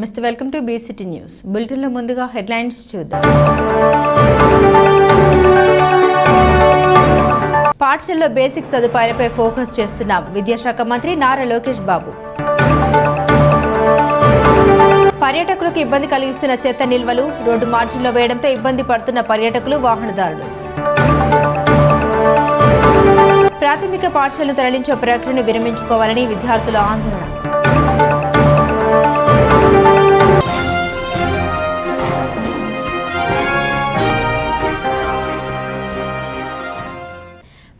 నమస్తే, welcome to BCT news. బులెటిన్లో ముందుగా హెడ్లైన్స్ చూద్దాం. పాఠశాలలో బేసిక్ సదుపాయాలపై ఫోకస్ చేస్తున్న విద్యాశాఖ మంత్రి నారా లోకేష్ బాబు. పర్యాటకులకు ఇబ్బంది కలిగిస్తున్న చెత్త నిల్వలు రోడ్డు మార్జిన్లో వేయడంతో ఇబ్బంది పడుతున్న పర్యాటకులు, వాహనదారులు. ప్రాథమిక పాఠశాలను తరలించే ప్రక్రియను విరమించుకోవాలని విద్యార్థుల ఆందోళన.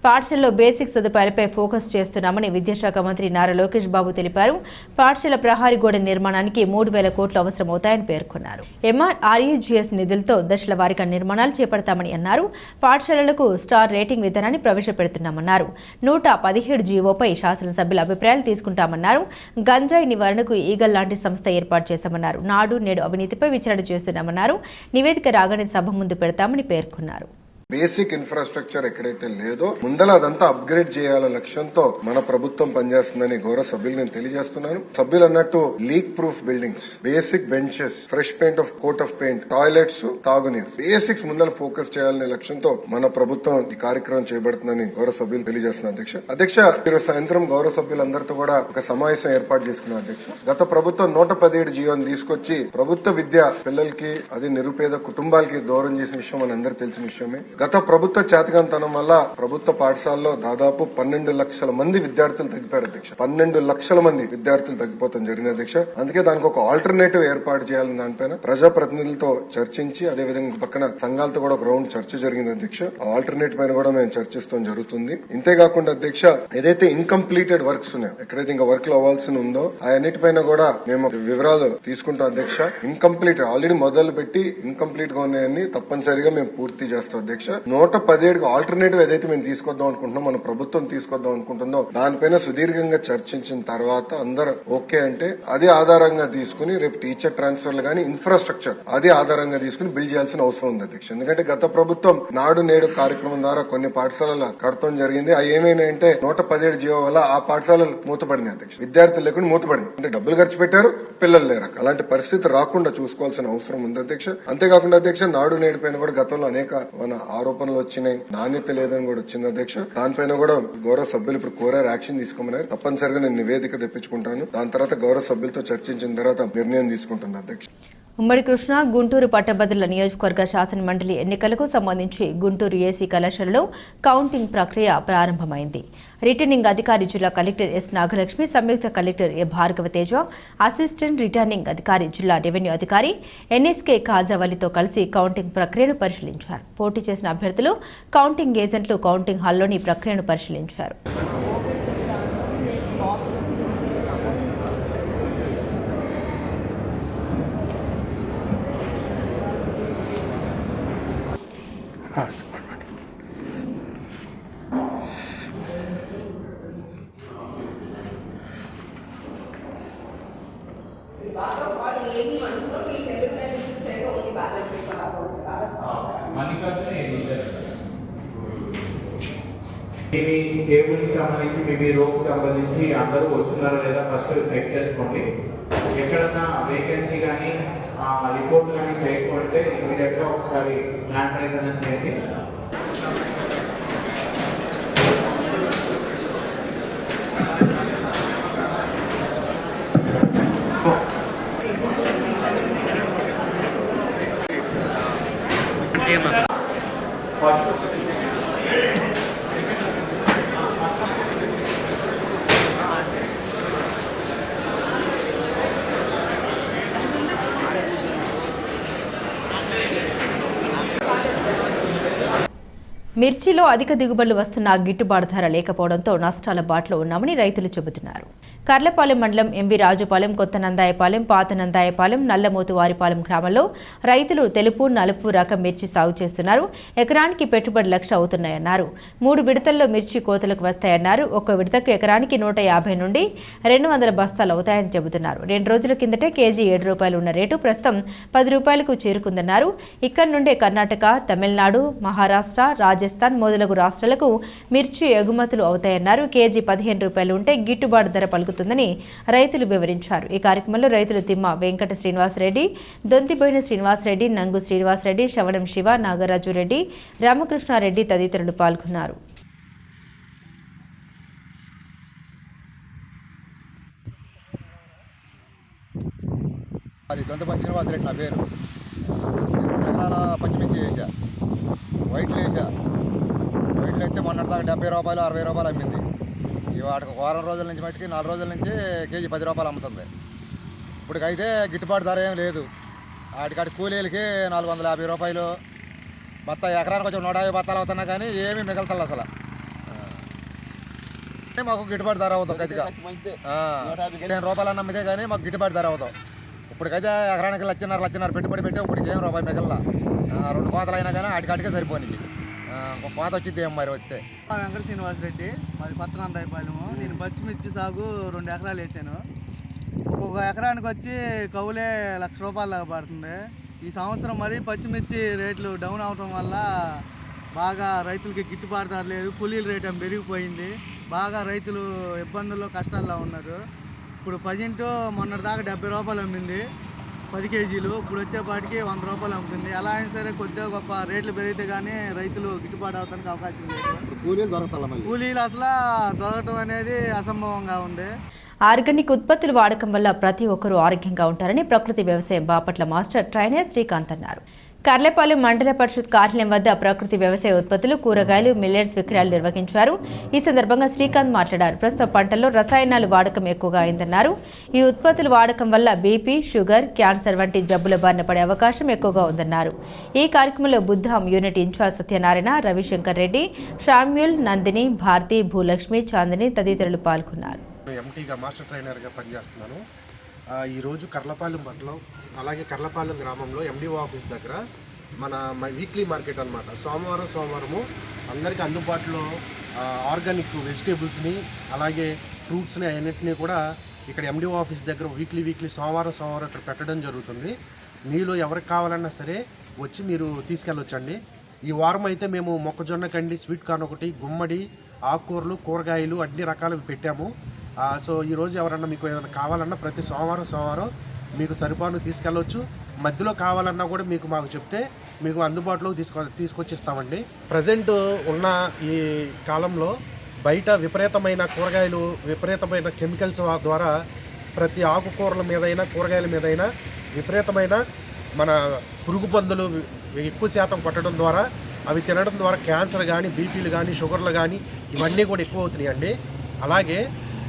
పాఠశాలలో బేసిక్ సదుపాయాలపై ఫోకస్ చేస్తున్నామని విద్యాశాఖ మంత్రి నారా లోకేష్ బాబు తెలిపారు. పాఠశాల ప్రహారీ గోడ నిర్మాణానికి 3,000 కోట్లు అవసరమవుతాయని పేర్కొన్నారు. MRRUGS నిధులతో దశల వారీగా నిర్మాణాలు చేపడతామని అన్నారు. పాఠశాలలకు స్టార్ రేటింగ్ విధానాన్ని ప్రవేశపెడుతున్నామన్నారు. 117 జీవోపై శాసనసభ్యుల అభిప్రాయాలు తీసుకుంటామన్నారు. గంజాయి నివారణకు ఈగల్ లాంటి సంస్థ ఏర్పాటు చేశామన్నారు. నాడు నేడు అవినీతిపై విచారణ చేస్తున్నామన్నారు. నివేదిక రాగానే సభ ముందు పెడతామని పేర్కొన్నారు. బేసిక్ ఇన్ఫ్రాస్ట్రక్చర్ ఎక్కడైతే లేదో ముందల అదంతా అప్గ్రేడ్ చేయాల లక్ష్యంతో మన ప్రభుత్వం పనిచేస్తుందని గౌరవ సభ్యులు నేను తెలియజేస్తున్నాను. సభ్యులు అన్నట్టు leak proof buildings, basic benches, fresh paint of coat of paint, toilets, తాగునీరు, బేసిక్స్ ముందల ఫోకస్ చేయాలనే లక్ష్యంతో మన ప్రభుత్వం ఈ కార్యక్రమం చేపడుతుందని గౌరవ సభ్యులు తెలియజేస్తున్నారు. అధ్యక్ష ఈరోజు సాయంత్రం గౌరవ సభ్యులందరితో కూడా ఒక సమావేశం ఏర్పాటు చేసుకున్నారు. అధ్యక్ష గత ప్రభుత్వం 117 జీవోని తీసుకొచ్చి ప్రభుత్వ విద్య పిల్లలకి, అది నిరుపేద కుటుంబాలకి దూరం చేసిన విషయం మనందరూ తెలిసిన విషయమే. గత ప్రభుత్వ చేతకంతనం వల్ల ప్రభుత్వ పాఠశాలలో దాదాపు 12 లక్షల మంది విద్యార్థులు తగ్గిపోయారు అధ్యక్ష. 12 లక్షల మంది విద్యార్థులు తగ్గిపోతాం జరిగింది అధ్యక్ష. అందుకే దానికి ఒక ఆల్టర్నేటివ్ ఏర్పాటు చేయాలని దానిపైన ప్రజాప్రతినిధులతో చర్చించి, అదేవిధంగా పక్కన సంఘాలతో కూడా ఒక రౌండ్ చర్చ జరిగింది అధ్యక్ష. ఆల్టర్నేటివ్ పైన కూడా మేము చర్చిస్తాం జరుగుతుంది. ఇంతేకాకుండా అధ్యక్ష ఏదైతే ఇన్కంప్లీటెడ్ వర్క్స్ ఉన్నాయో, ఎక్కడైతే ఇంకా వర్క్ లో అవ్వాల్సి ఉందో అన్నిటిపైన కూడా మేము వివరాలు తీసుకుంటాం అధ్యక్ష. ఇన్కంప్లీట్ ఆల్రెడీ మొదలు పెట్టి ఇన్కంప్లీట్ గా ఉన్నాయని తప్పనిసరిగా మేము పూర్తి చేస్తాం అధ్యక్ష. 117 ఆల్టర్నేటివ్ ఏదైతే మేము తీసుకొద్దాం అనుకుంటున్నాం, మన ప్రభుత్వం తీసుకొద్దాం అనుకుంటుందో దానిపైన సుదీర్ఘంగా చర్చించిన తర్వాత అందరూ ఓకే అంటే అది ఆధారంగా తీసుకుని రేపు టీచర్ ట్రాన్స్ఫర్లు గానీ ఇన్ఫ్రాస్ట్రక్చర్ అది ఆధారంగా తీసుకుని బిల్డ్ చేయాల్సిన అవసరం ఉంది అధ్యక్ష. ఎందుకంటే గత ప్రభుత్వం నాడు నేడు కార్యక్రమం ద్వారా కొన్ని పాఠశాలల కడతం జరిగింది. అవి ఏమైనాయంటే 117 జీవో వల్ల ఆ పాఠశాలలు మూతపడింది అధ్యక్ష. విద్యార్థులు లేకుండా మూతపడింది. అంటే డబ్బులు ఖర్చు పెట్టారు, పిల్లలు లేరు. అలాంటి పరిస్థితి రాకుండా చూసుకోవాల్సిన అవసరం ఉంది అధ్యక్ష. అంతేకాకుండా అధ్యక్ష నాడు నేడు పైన కూడా గతంలో అనేక ఆరోపణలు వచ్చినాయి, నాణ్యత లేదని కూడా వచ్చింది అధ్యక్ష. దానిపైన కూడా గౌరవ సభ్యులు ఇప్పుడు కోరారు, యాక్షన్ తీసుకోమన్నారు. తప్పనిసరిగా నేను నివేదిక తెప్పించుకుంటాను. దాని తర్వాత గౌరవ సభ్యులతో చర్చించిన తర్వాత నిర్ణయం తీసుకుంటాను అధ్యక్ష. ఉమ్మడి కృష్ణా గుంటూరు పట్టభద్రుల నియోజకవర్గ శాసన మండలి ఎన్నికలకు సంబంధించి గుంటూరు ఏసీ కళాశాలలో కౌంటింగ్ ప్రక్రియ ప్రారంభమైంది. రిటర్నింగ్ అధికారి జిల్లా కలెక్టర్ ఎస్ నాగలక్ష్మి, సంయుక్త కలెక్టర్ ఏ భార్గవ తేజ, అసిస్టెంట్ రిటర్నింగ్ అధికారి జిల్లా రెవెన్యూ అధికారి ఎన్ఎస్కే కాజావలితో కలిసి కౌంటింగ్ ప్రక్రియను పరిశీలించారు. పోటీ చేసిన అభ్యర్థులు, కౌంటింగ్ ఏజెంట్లు కౌంటింగ్ హాల్లోని ప్రక్రియను పరిశీలించారు. మీ టేబుల్ సంబంధించి మీ రోకు సంబంధించి అందరూ వచ్చినారో లేదా ఫస్ట్ చెక్ చేసుకోండి. ఎక్కడన్నా వేకెన్సీ కానీ రిపోర్ట్ కానీ చేయకపోతే ఇమీడియట్ గా ఒకసారి ప్లాన్ ప్రైజ్ చేయండి. మిర్చిలో అధిక దిగుబడులు వస్తున్న గిట్టుబాటు ధర లేకపోవడంతో నష్టాల బాటలో ఉన్నామని రైతులు చెబుతున్నారు. కర్లపాలెం మండలం ఎంవి రాజుపాలెం, కొత్త నందాయపాలెం, పాత నందాయపాలెం, నల్లమోతువారిపాలెం గ్రామంలో రైతులు తెలుపు, నలుపు రకం మిర్చి సాగు చేస్తున్నారు. ఎకరానికి పెట్టుబడి 1,00,000 అవుతున్నాయన్నారు. 3 విడతల్లో మిర్చి కోతలకు వస్తాయన్నారు. ఒక్క విడతకు ఎకరానికి 150 నుండి 200 బస్తాలు అవుతాయని చెబుతున్నారు. 2 రోజుల కిందటే కేజీ 7 రూపాయలు ఉన్న రేటు ప్రస్తుతం 10 రూపాయలకు చేరుకుందన్నారు. ఇక్కడి నుండే కర్ణాటక, తమిళనాడు, మహారాష్ట్ర, రాజస్థాన్ రాజస్థాన్ మొదలగు రాష్ట్రాలకు మిర్చి ఎగుమతులు అవుతాయన్నారు. కేజీ 15 రూపాయలు ఉంటే గిట్టుబాటు ధర పలుకుతుందని రైతులు వివరించారు. ఈ కార్యక్రమంలో రైతులు తిమ్మ వెంకట శ్రీనివాసరెడ్డి, దొంతిబోయిన శ్రీనివాసరెడ్డి, నంగు శ్రీనివాసరెడ్డి, శవణం శివ, నాగరాజు రెడ్డి, రామకృష్ణారెడ్డి తదితరులు పాల్గొన్నారు. అది దొంతపల్లి శ్రీనివాసరెడ్డి నా పేరు. 2 ఎకరాల పచ్చిమిర్చి వేసా, వైట్లు వేసా. వైట్లు అయితే మొన్నటిదాకా 70 రూపాయలు 60 రూపాయలు అమ్మింది. వాటికి వారం రోజుల నుంచి మట్టికి 4 రోజుల నుంచి కేజీ 10 రూపాయలు అమ్ముతుంది. ఇప్పటికైతే గిట్టుబాటు ధర ఏం లేదు. వాటికాటి కూలీలకి 450 రూపాయలు, బత్తాయి ఎకరానికి కొంచెం 150 బత్తాలు అవుతున్నా కానీ ఏమీ మిగలుతుంది అసలు. మాకు గిట్టుబాటు ధర అవుతాం గదిగా 15 రూపాయలు అమ్మితే కానీ మాకు గిట్టుబాటు ధర అవుతాం. ఇప్పటికైతే ఎకరానికి లక్షన్నర పెట్టుబడి పెట్టే ఇప్పటికి ఏం రూపాయి మిగల. 2 కోతలు అయినా కానీ వాటికాటికే సరిపోయింది. ఒక కోత వచ్చింది ఏం మరి వస్తే. వెంకట శ్రీనివాసరెడ్డి, మాది పత్తనాందాయపాలెము. నేను పచ్చిమిర్చి సాగు 2 ఎకరాలు వేసాను. ఒక్కొక్క ఎకరానికి వచ్చి కౌలే 1,00,000 రూపాయలు దాకా పడుతుంది. ఈ సంవత్సరం మరి పచ్చిమిర్చి రేట్లు డౌన్ అవటం వల్ల బాగా రైతులకి గిట్టుబాటు ధర లేదు. కూలీల రేట్ ఏం పెరిగిపోయింది. బాగా రైతులు ఇబ్బందుల్లో కష్టాల్లో ఉన్నారు. ఇప్పుడు ప్రజెంట్ మొన్నటిదాకా 70 రూపాయలు అమ్మింది 10 కేజీలు. ఇప్పుడు వచ్చేపాటికి 100 రూపాయలు అమ్ముతుంది. ఎలా అయినా సరే కొద్దిగా గొప్ప రేట్లు పెరిగితే కానీ రైతులు గిట్టుబాటు అవడానికి అవకాశం లేదు. కూలీలు అసలు దొరకటం అనేది అసంభవంగా ఉంది. ఆర్గానిక్ ఉత్పత్తుల వాడకం వల్ల ప్రతి ఒక్కరూ ఆరోగ్యంగా ఉంటారని ప్రకృతి వ్యవసాయం బాపట్ల మాస్టర్ ట్రైనర్ శ్రీకాంత్ అన్నారు. కర్లపాలెం మండల పరిషత్ కార్యాలయం వద్ద ప్రకృతి వ్యవసాయ ఉత్పత్తులు, కూరగాయలు, మిల్లెట్స్ విక్రయాలు నిర్వహించారు. ఈ సందర్భంగా శ్రీకాంత్ మాట్లాడారు. ప్రస్తుత పంటల్లో రసాయనాలు వాడకం ఎక్కువగా అయిందన్నారు. ఈ ఉత్పత్తుల వాడకం వల్ల బీపీ, షుగర్, క్యాన్సర్ వంటి జబ్బుల బారిన పడే అవకాశం ఎక్కువగా ఉందన్నారు. ఈ కార్యక్రమంలో Buddham unit incharge Satyanarayana, Ravishankar Reddy, Samuel, Nandini, Bharati, Bhulakshmi, Chandini తదితరులు పాల్గొన్నారు. ఎంటీగా మాస్టర్ ట్రైనర్గా పనిచేస్తున్నాను. ఈరోజు కర్లపాలెం మండలం అలాగే కర్లపాలెం గ్రామంలో ఎండిఓ ఆఫీస్ దగ్గర మన వీక్లీ మార్కెట్ అనమాట. సోమవారము అందరికీ అందుబాటులో ఆర్గానిక్ వెజిటేబుల్స్ని అలాగే ఫ్రూట్స్ని అన్నింటినీ కూడా ఇక్కడ ఎండిఓ ఆఫీస్ దగ్గర వీక్లీ సోమవారం ఇక్కడ పెట్టడం జరుగుతుంది. మీలో ఎవరికి కావాలన్నా సరే వచ్చి మీరు తీసుకెళ్ళొచ్చండి. ఈ వారం అయితే మేము మొక్కజొన్న కండి, స్వీట్ కార్న్ ఒకటి, గుమ్మడి, ఆకుకూరలు, కూరగాయలు అన్ని రకాలు పెట్టాము. సో ఈరోజు ఎవరన్నా మీకు ఏదైనా కావాలన్నా ప్రతి సోమవారం మీకు సరిపాను తీసుకెళ్ళవచ్చు. మధ్యలో కావాలన్నా కూడా మీకు మాకు చెప్తే మీకు అందుబాటులో తీసుకొచ్చిస్తామండి. ప్రజెంట్ ఉన్న ఈ కాలంలో బయట విపరీతమైన కూరగాయలు, విపరీతమైన కెమికల్స్ ద్వారా ప్రతి ఆకుకూరల మీదైనా కూరగాయల మీదైనా విపరీతమైన మన పురుగు పందులు ఎక్కువ శాతం కొట్టడం ద్వారా అవి తినడం ద్వారా క్యాన్సర్ కానీ, బీపీలు కానీ, షుగర్లు కానీ ఇవన్నీ కూడా ఎక్కువ అవుతున్నాయండి. అలాగే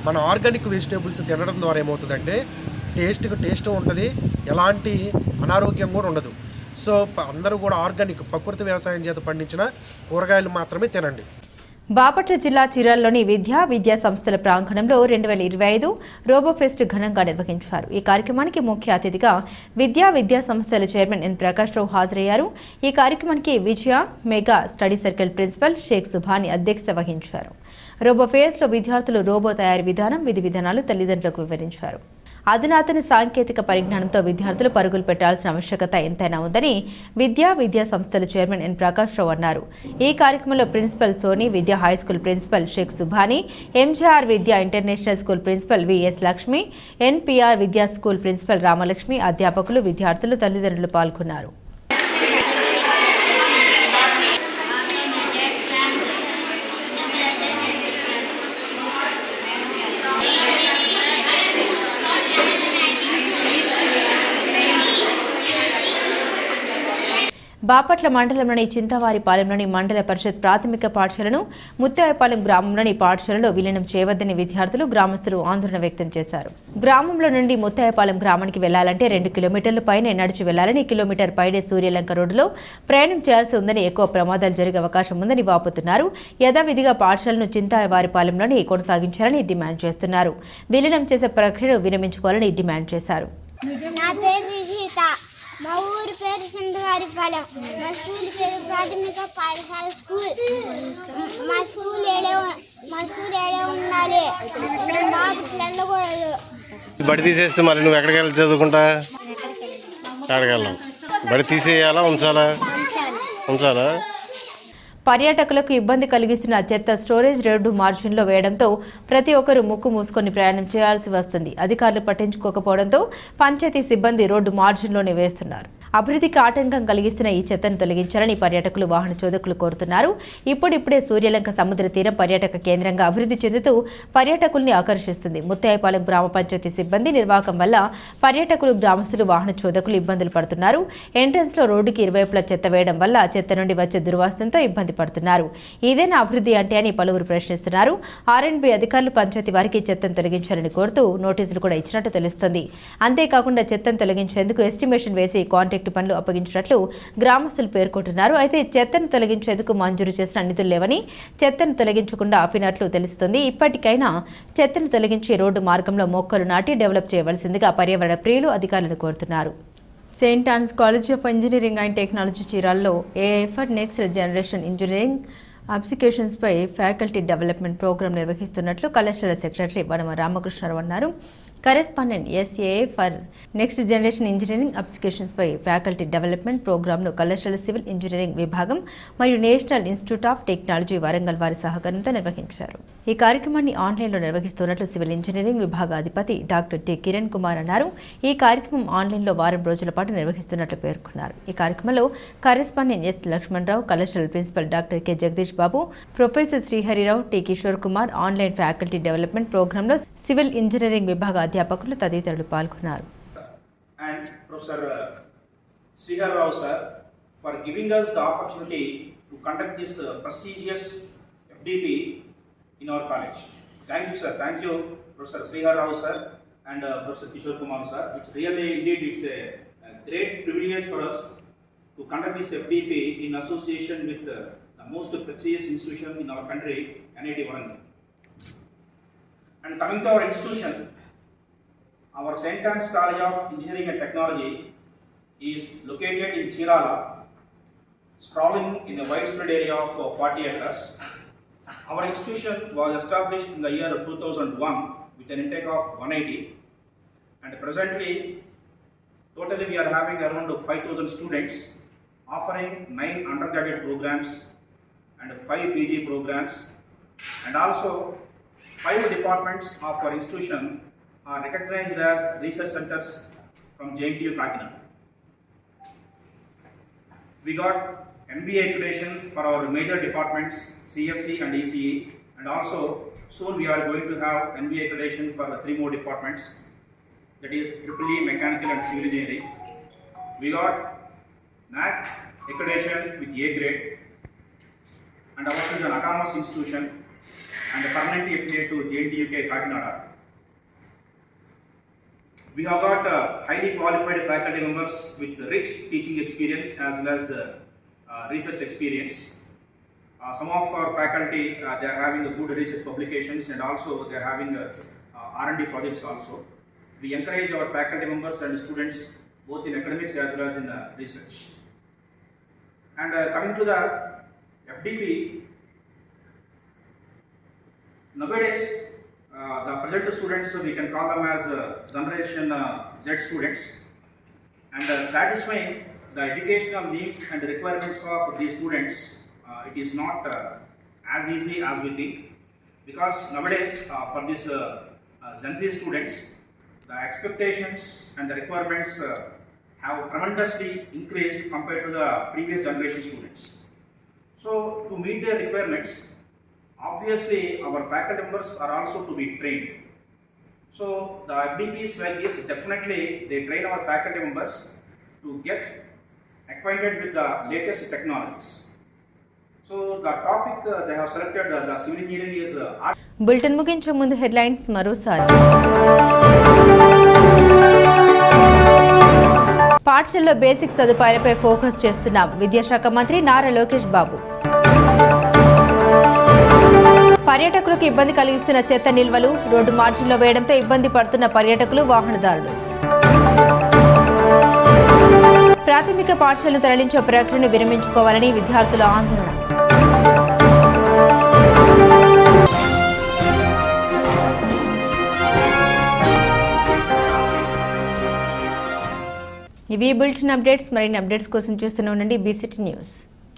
మన ఆర్గానిక్ వెజిటేబుల్స్ తినడం ద్వారా ఏమవుతుందంటే టేస్ట్ ఉంటుంది, ఎలాంటి అనారోగ్యం కూడా ఉండదు. సో అందరూ కూడా ఆర్గానిక్ ప్రకృతి వ్యవసాయం చేత పండించిన కూరగాయలు మాత్రమే తినండి. బాపట్ల జిల్లా చీరాలలోని విద్యా సంస్థల ప్రాంగణంలో 2025 రోబోఫెస్ట్ ఘనంగా నిర్వహించారు. ఈ కార్యక్రమానికి ముఖ్య అతిథిగా విద్యా సంస్థల చైర్మన్ ఎన్ ప్రకాష్ రావు హాజరయ్యారు. ఈ కార్యక్రమానికి Vijaya mega study circle principal Shaik Subhani అధ్యక్షత వహించారు. రోబోఫెస్ట్లో విద్యార్థులు రోబో తయారీ విధానం, విధి విధానాలు తల్లిదండ్రులకు వివరించారు. అధునాతన సాంకేతిక పరిజ్ఞానంతో విద్యార్థులు పరుగులు పెట్టాల్సిన ఆవశ్యకత ఎంతైనా ఉందని విద్యా సంస్థల చైర్మన్ ఎన్ ప్రకాష్ రావు అన్నారు. ఈ కార్యక్రమంలో principal Soni Vidya high school principal Shaik Subhani, MJR Vidya international school principal VS Lakshmi, NPR Vidya school principal Ramalakshmi, అధ్యాపకులు, విద్యార్థులు, తల్లిదండ్రులు పాల్గొన్నారు. బాపట్ల మండలంలోని చింతవారిపాలెంలోని మండల పరిషత్ ప్రాథమిక పాఠశాలను ముత్తాయపాలెం గ్రామంలోని పాఠశాలలో విలీనం చేయవద్దని విద్యార్థులు, గ్రామస్తులు ఆందోళన వ్యక్తం చేశారు. గ్రామంలో నుండి ముత్తాయపాలెం గ్రామానికి వెళ్లాలంటే 2 కిలోమీటర్ల పైనే నడిచి వెళ్లాలని, కిలోమీటర్ పైనే సూర్యలంక రోడ్డులో ప్రయాణం చేయాల్సి ఉందని, ఎక్కువ ప్రమాదాలు జరిగే అవకాశం ఉందని వాపోతున్నారు. యథావిధిగా పాఠశాలను చింతవారిపాలెంలోని కొనసాగించాలని డిమాండ్ చేస్తున్నారు. విలీనం చేసే ప్రక్రియను విరమించుకోవాలని డిమాండ్ చేశారు. మా ఊరి పేరు చింతవారిపాలెం. మా స్కూల్ పేరు ప్రాథమిక పాఠశాల స్కూల్. మా స్కూల్ ఏడే ఉండాలి. బాపట్ల వెళ్ళకూడదు. బడి తీసేస్తే మళ్ళీ నువ్వు ఎక్కడికి వెళ్ళి చదువుకుంటా? ఎక్కడికి వెళ్ళాం? బడి తీసేయాలా ఉంచాలా? పర్యాటకులకు ఇబ్బంది కలిగిస్తున్న చెత్త స్టోరేజ్ రోడ్డు మార్జిన్లో వేయడంతో ప్రతి ఒక్కరూ ముక్కు మూసుకొని ప్రయాణం చేయాల్సి వస్తుంది. అధికారులు పట్టించుకోకపోవడంతో పంచాయతీ సిబ్బంది రోడ్డు మార్జిన్లోనే వేస్తున్నారు. అభివృద్ధికి ఆటంకం కలిగిస్తున్న ఈ చెత్తను తొలగించాలని పర్యాటకులు వాహన చోదకులు కోరుతున్నారు. ఇప్పుడిప్పుడే సూర్యలంక సముద్ర తీరం పర్యాటక కేంద్రంగా అభివృద్ధి చెందుతూ పర్యాటకుల్ని ఆకర్షిస్తుంది. ముత్తాయిపాలెం గ్రామ పంచాయతీ సిబ్బంది నిర్వాహకం వల్ల పర్యాటకులు, గ్రామస్తులు, వాహన చోదకులు ఇబ్బందులు పడుతున్నారు. ఎంట్రన్స్ లో రోడ్డుకి ఇరువైపులా చెత్త వేయడం వల్ల చెత్త నుండి వచ్చే దుర్వాసనతో ఇబ్బంది పడుతున్నారు. ఇదేనా అభివృద్ధి అంటే అని పలువురు ప్రశ్నిస్తున్నారు. ఆర్ఎండ్బి అధికారులు పంచాయతీ వారికి చెత్తను తొలగించాలని కోరుతూ నోటీసులు కూడా ఇచ్చినట్టు తెలుస్తుంది. అంతేకాకుండా చెత్తను తొలగించేందుకు ఎస్టిమేషన్ వేసి కాంట్రాక్టు పనులు అప్పగించినట్లు గ్రామస్తులు పేర్కొంటున్నారు. అయితే చెత్తను తొలగించేందుకు మంజూరు చేసిన నిధులు లేవని, చెత్తను తొలగించకుండా ఆపినట్లు తెలుస్తుంది. ఇప్పటికైనా చెత్తను తొలగించి రోడ్డు మార్గంలో మొక్కలు నాటి డెవలప్ చేయవలసిందిగా పర్యావరణ ప్రియులు అధికారులను కోరుతున్నారు. Saint Anne's college of engineering and technology చీరాల్లో AI for next generation engineering అప్లికేషన్స్పై ఫ్యాకల్టీ డెవలప్మెంట్ ప్రోగ్రాం నిర్వహిస్తున్నట్లు కళాశాల సెక్రటరీ వనమ రామకృష్ణరావు అన్నారు. Correspondent S AI for next generation engineering అప్లికేషన్స్పై ఫ్యాకల్టీ డెవలప్మెంట్ ప్రోగ్రాంను కళాశాల సివిల్ ఇంజనీరింగ్ విభాగం మరియు national institute of technology Warangal వారి సహకారంతో నిర్వహించారు. ఈ కార్యక్రమాన్ని ఆన్లైన్లో నిర్వహిస్తున్నట్లు సివిల్ ఇంజనీరింగ్ విభాగాధిపతి డాక్టర్ టి కిరణ్ కుమార్ అన్నారు. ఈ కార్యక్రమం ఆన్లైన్లో వారం రోజుల పాటు నిర్వహిస్తున్నట్లు పేర్కొన్నారు. ఈ కార్యక్రమంలో కరెస్పాండెంట్ ఎస్ లక్ష్మణరావు, కళాశాల principal doctor K Jagadish Babu, professor Sriharirao, T Kishore Kumar, online faculty development ప్రోగ్రాంలో సివిల్ ఇంజనీరింగ్ విభాగ అధ్యాపకులు తదితరులు పాల్గొన్నారు. And Professor Srihar Rao sir for giving us the opportunity to conduct this prestigious FDP in our college. Thank you sir. Thank you Professor Srihar Rao sir and Professor Kishore Kumar sir. It's really indeed a great privilege for us to conduct this FDP in association with the most prestigious institution in our country, NIT Varangal. And coming to our institution, our St. Anne's College of Engineering and Technology is located in Chirala, sprawling in a widespread area of 40 acres. Our institution was established in the year 2001 with an intake of 180, and presently, totally we are having around 5,000 students, offering 9 undergraduate programs and 5 PG programs, and also 5 departments of our institution are recognized as research centers from JNTU Kakinada. We got MBA accreditation for our major departments CFC and ECE, and also soon we are going to have MBA accreditation for the 3 more departments, that is EEE, Mechanical and Civil Engineering. We got NAC accreditation with A grade, and ours is an autonomous institution and permanently affiliated to JNTUK Kakinada. We have got highly qualified faculty members with rich teaching experience as well as research experience. Some of our faculty, they are having good research publications, and also they are having R&D projects also. We encourage our faculty members and students both in academics as well as in research. And coming to the FDP, nowadays the present students, we can call them as Generation Z students, and satisfying the educational needs and the requirements of these students, it is not as easy as we think, because nowadays for these Gen Z students, the expectations and the requirements have tremendously increased compared to the previous generation students. So to meet their requirements, obviously our faculty members are also to be trained. So the FDPs like this, definitely they train our faculty members to get acquainted with the latest technologies. So the topic they have selected, the civil engineering is art. Bulletin ముగించే ముందు headlines మరోసారి. పాఠశాలలో basic సదుపాయాలపై focus చేస్తున్న విద్యాశాఖ మంత్రి నారా లోకేష్ బాబు. పర్యాటకులకు ఇబ్బంది కలిగిస్తున్న చెత్త నిల్వలు రోడ్డు మార్జిన్లో వేయడంతో ఇబ్బంది పడుతున్న పర్యాటకులు, వాహనదారులు. ప్రాథమిక పాఠశాలను తరలించే ప్రక్రియను విరమించుకోవాలని విద్యార్థుల ఆందోళన. ఇవి బులెటిన్ అప్డేట్స్. మరిన్ని అప్డేట్స్ కోసం చూస్తూనే ఉండండి BCT న్యూస్.